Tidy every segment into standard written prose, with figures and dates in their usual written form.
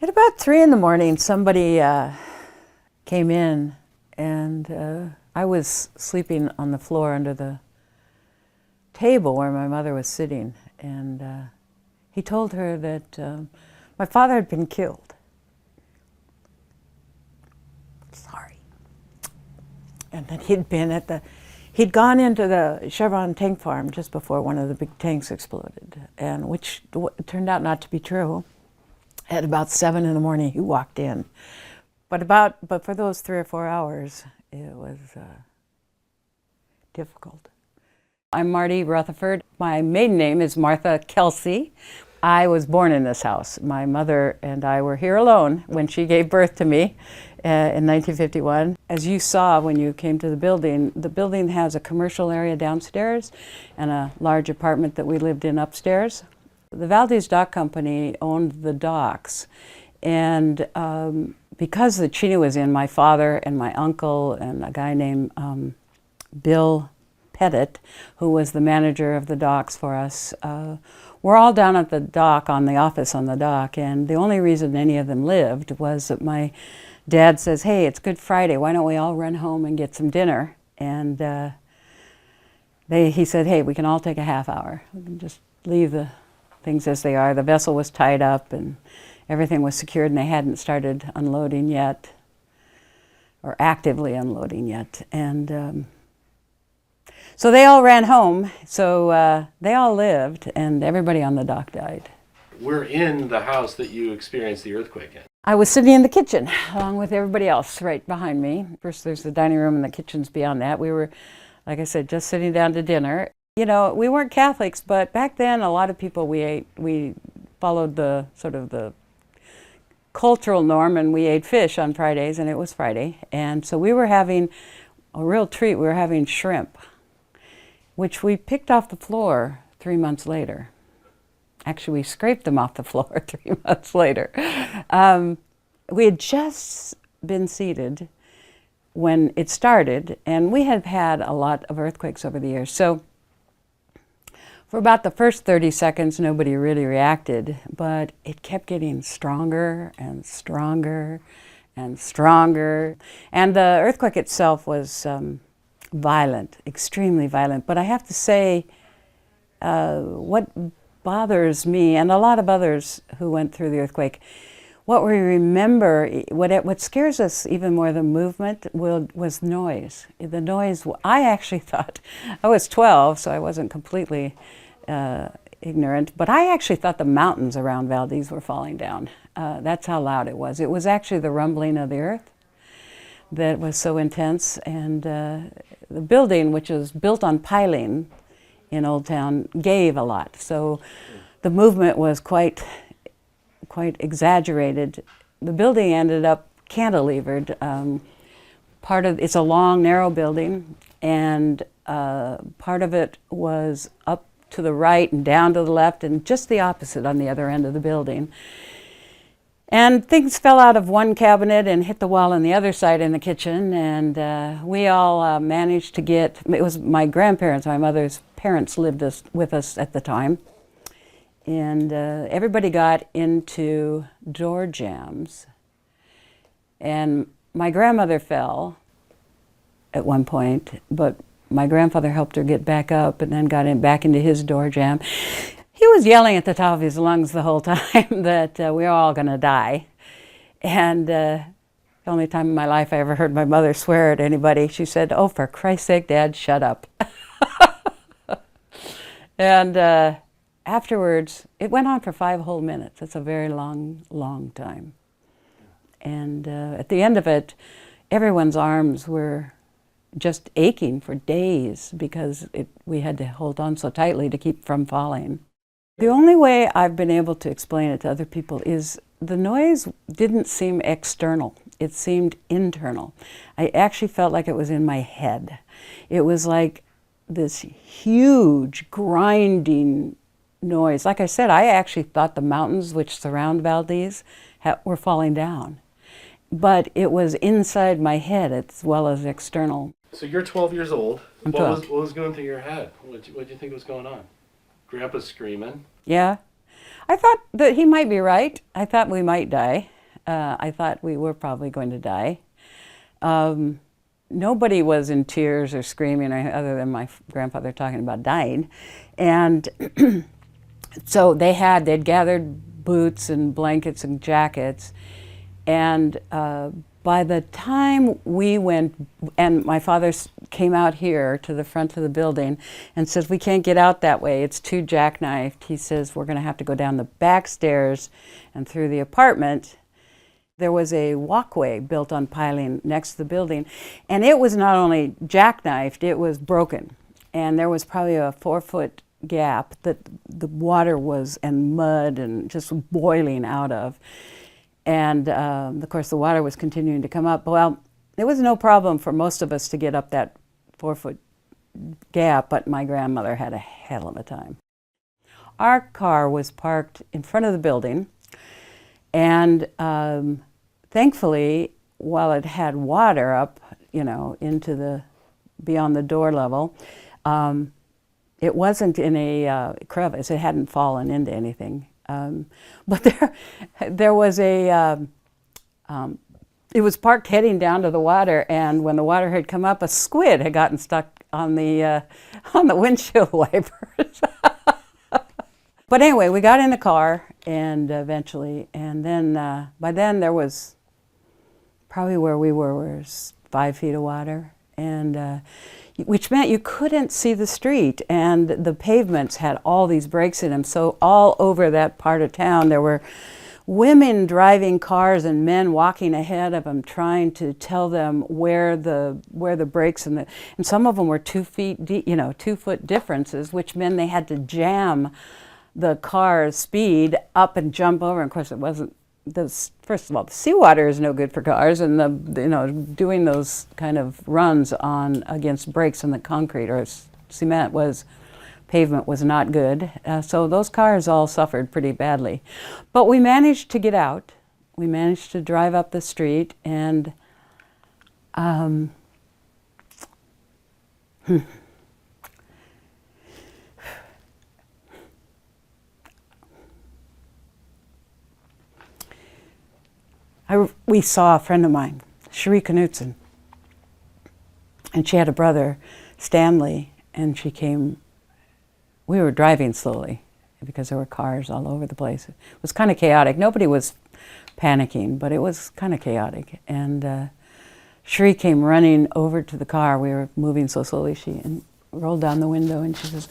At about 3 in the morning, somebody came in, and I was sleeping on the floor under the table where my mother was sitting, and he told her that my father had been killed. Sorry. And that he'd gone into the Chevron tank farm just before one of the big tanks exploded, and which turned out not to be true. At about 7 in the morning, he walked in. But for those 3 or 4 hours, it was difficult. I'm Marti Rutherford. My maiden name is Martha Kelsey. I was born in this house. My mother and I were here alone when she gave birth to me in 1951. As you saw when you came to the building has a commercial area downstairs and a large apartment that we lived in upstairs. The Valdez Dock Company owned the docks, and because the Chino was in, my father and my uncle and a guy named Bill Pettit, who was the manager of the docks for us, we're all down at the dock, on the office on the dock, and the only reason any of them lived was that my dad says, "Hey, it's Good Friday, why don't we all run home and get some dinner?" And he said, "Hey, we can all take a half hour. We can just leave the things as they are." The vessel was tied up and everything was secured, and they hadn't started unloading yet, or actively unloading yet. And so they all ran home, so they all lived, and everybody on the dock died. We're in the house that you experienced the earthquake in. I was sitting in the kitchen, along with everybody else right behind me. First there's the dining room and the kitchen's beyond that. We were, like I said, just sitting down to dinner. You know, we weren't Catholics, but back then a lot of people we followed the sort of the cultural norm, and we ate fish on Fridays, and it was Friday. And so we were having a real treat. We were having shrimp, which we picked off the floor 3 months later. Actually, we scraped them off the floor 3 months later. We had just been seated when it started, and we had had a lot of earthquakes over the years. So for about the first 30 seconds, nobody really reacted, but it kept getting stronger and stronger and stronger. And the earthquake itself was violent, extremely violent. But I have to say, what bothers me, and a lot of others who went through the earthquake, what we remember, what scares us even more than movement was noise. The noise, I actually thought, I was 12, so I wasn't completely ignorant, but I actually thought the mountains around Valdez were falling down. That's how loud it was. It was actually the rumbling of the earth that was so intense, and the building, which was built on piling in Old Town, gave a lot. So the movement was quite exaggerated. The building ended up cantilevered. It's a long, narrow building, and part of it was up to the right and down to the left, and just the opposite on the other end of the building. And things fell out of one cabinet and hit the wall on the other side in the kitchen, and we all managed to get, it was my grandparents, my mother's parents lived with us at the time, and everybody got into door jams, and my grandmother fell at one point, but my grandfather helped her get back up and then got back into his door jam. He was yelling at the top of his lungs the whole time that we were all going to die. And the only time in my life I ever heard my mother swear at anybody, she said, "Oh, for Christ's sake, Dad, shut up." And afterwards, it went on for 5 whole minutes. It's a very long, long time. And at the end of it, everyone's arms were just aching for days because we had to hold on so tightly to keep from falling. The only way I've been able to explain it to other people is the noise didn't seem external. It seemed internal. I actually felt like it was in my head. It was like this huge grinding noise. Like I said, I actually thought the mountains which surround Valdez were falling down. But it was inside my head as well as external. So you're 12 years old. I'm What 12. was going through your head? What did you think was going on? Grandpa's screaming. Yeah. I thought that he might be right. I thought we might die. I thought we were probably going to die. Nobody was in tears or screaming other than my grandfather talking about dying. And so they'd gathered boots and blankets and jackets. And by the time we went, and my father came out here to the front of the building and says, we can't get out that way, it's too jackknifed. He says, we're going to have to go down the back stairs and through the apartment. There was a walkway built on piling next to the building, and it was not only jackknifed, it was broken. And there was probably a 4-foot gap that the water was, and mud, and just boiling out of. And of course the water was continuing to come up. Well, it was no problem for most of us to get up that 4-foot gap, but my grandmother had a hell of a time. Our car was parked in front of the building, and thankfully, while it had water up, into the, beyond the door level, it wasn't in a crevice. It hadn't fallen into anything. But there was it was parked heading down to the water, and when the water had come up, a squid had gotten stuck on the windshield wipers. But anyway, we got in the car, and eventually, and then by then there was probably where we were was 5 feet of water, and which meant you couldn't see the street, and the pavements had all these breaks in them. So all over that part of town, there were women driving cars and men walking ahead of them, trying to tell them where the breaks and some of them were 2 feet deep, 2-foot differences, which meant they had to jam the car's speed up and jump over. And of course, it wasn't. First of all, the seawater is no good for cars, and doing those kind of runs against brakes in the concrete or pavement was not good. So those cars all suffered pretty badly. But we managed to get out. We managed to drive up the street, and we saw a friend of mine, Cherie Knutson, and she had a brother, Stanley, and she came. We were driving slowly because there were cars all over the place. It was kind of chaotic. Nobody was panicking, but it was kind of chaotic. And Cherie came running over to the car. We were moving so slowly. She rolled down the window, and she says,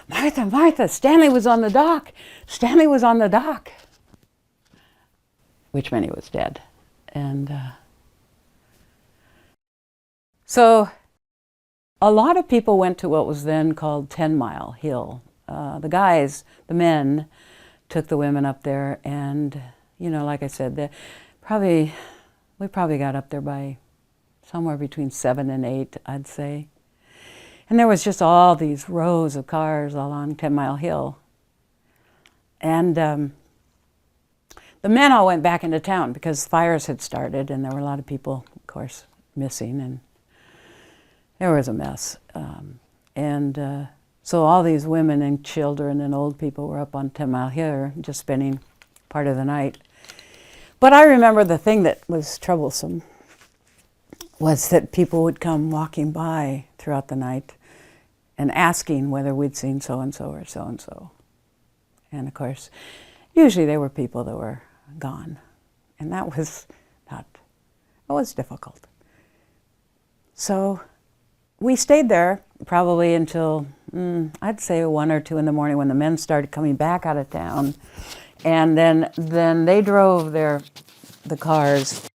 "Martha, Martha, Stanley was on the dock. Stanley was on the dock." Which meant he was dead. And so a lot of people went to what was then called 10 Mile Hill. The men, took the women up there, and like I said, we probably got up there by somewhere between 7 and 8, I'd say. And there was just all these rows of cars along 10 Mile Hill. And the men all went back into town because fires had started, and there were a lot of people, of course, missing, and there was a mess. So all these women and children and old people were up on 10 Mile Hill just spending part of the night. But I remember the thing that was troublesome was that people would come walking by throughout the night and asking whether we'd seen so-and-so or so-and-so. And of course, usually they were people that were gone. And that was difficult. So we stayed there probably until, I'd say 1 or 2 in the morning when the men started coming back out of town. And then they drove the cars.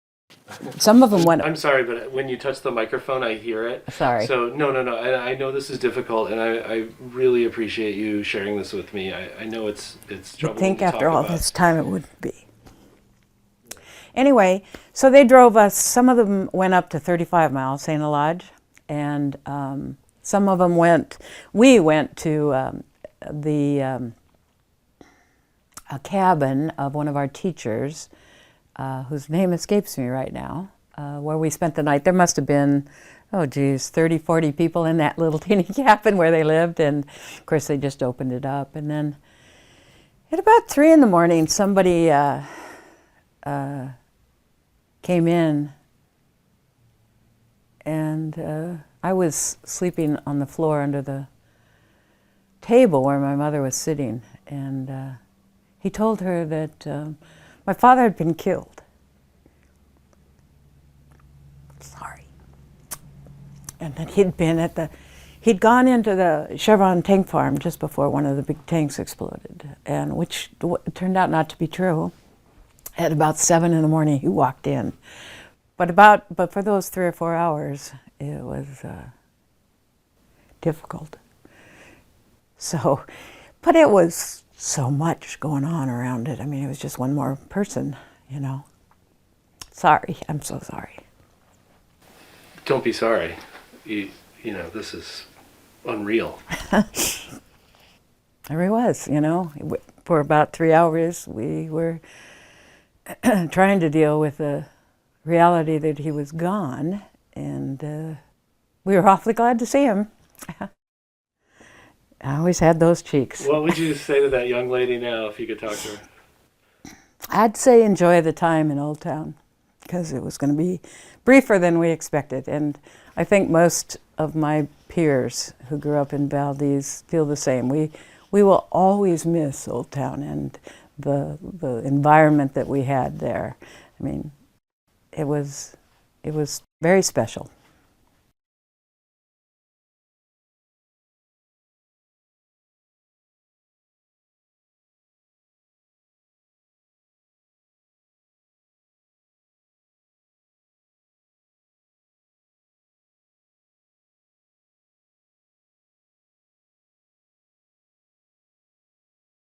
Some of them went... I'm sorry, but when you touch the microphone, I hear it. Sorry. So, no. I know this is difficult, and I really appreciate you sharing this with me. I know it's troubling I think to after talk all about. this time it would be. Anyway, so they drove us. Some of them went up to 35 miles, St. Lodge, and some of them we went to a cabin of one of our teachers, whose name escapes me right now, where we spent the night. There must have been, 30, 40 people in that little teeny cabin where they lived, and of course they just opened it up. And At about 3 in the morning, somebody came in, and I was sleeping on the floor under the table where my mother was sitting, and he told her that my father had been killed. Sorry. And that he'd gone into the Chevron tank farm just before one of the big tanks exploded, and which turned out not to be true. At about 7 in the morning, he walked in. But for those 3 or 4 hours, it was difficult. So, but it was so much going on around it. I mean, it was just one more person, you know. Sorry, I'm so sorry. Don't be sorry. You know, this is unreal. There he was, you know. For about 3 hours, we were trying to deal with the reality that he was gone, and we were awfully glad to see him. I always had those cheeks. What would you say to that young lady now if you could talk to her? I'd say enjoy the time in Old Town, because it was going to be briefer than we expected. And I think most of my peers who grew up in Valdez feel the same. We will always miss Old Town and the environment that we had there. I mean, it was very special.